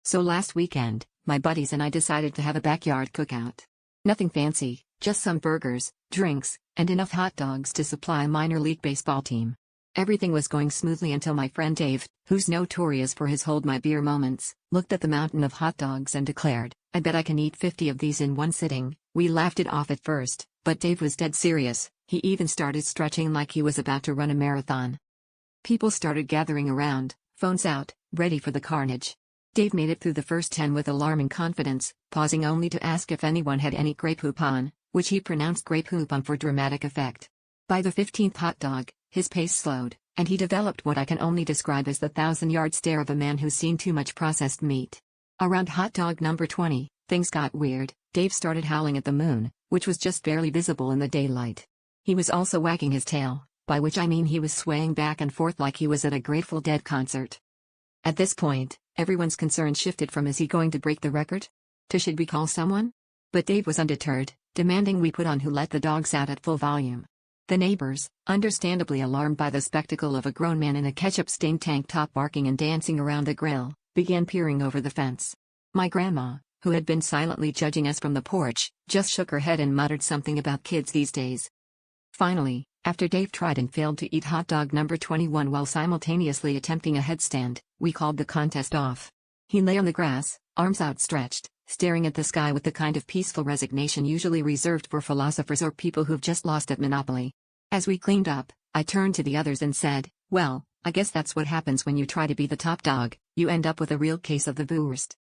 So last weekend, my buddies and I decided to have a backyard cookout. Nothing fancy, just some burgers, drinks, and enough hot dogs to supply a minor league baseball team. Everything was going smoothly until my friend Dave, who's notorious for his hold my beer moments, looked at the mountain of hot dogs and declared, "I bet I can eat 50 of these in one sitting." We laughed it off at first, but Dave was dead serious. He even started stretching like he was about to run a marathon. People started gathering around, phones out, ready for the carnage. Dave made it through the first 10 with alarming confidence, pausing only to ask if anyone had any grape houpon, which he pronounced grape houpon for dramatic effect. By the 15th hot dog, his pace slowed, and he developed what I can only describe as the 1,000-yard stare of a man who's seen too much processed meat. Around hot dog number 20, things got weird. Dave started howling at the moon, which was just barely visible in the daylight. He was also wagging his tail, by which I mean he was swaying back and forth like he was at a Grateful Dead concert. At this point, everyone's concern shifted from "is he going to break the record?" to "should we call someone?" But Dave was undeterred, demanding we put on "Who Let the Dogs Out" at full volume. The neighbors, understandably alarmed by the spectacle of a grown man in a ketchup-stained tank top barking and dancing around the grill, began peering over the fence. My grandma, who had been silently judging us from the porch, just shook her head and muttered something about kids these days. Finally, after Dave tried and failed to eat hot dog number 21 while simultaneously attempting a headstand, we called the contest off. He lay on the grass, arms outstretched, staring at the sky with the kind of peaceful resignation usually reserved for philosophers or people who've just lost at Monopoly. As we cleaned up, I turned to the others and said, "Well, I guess that's what happens when you try to be the top dog, you end up with a real case of the Wurst."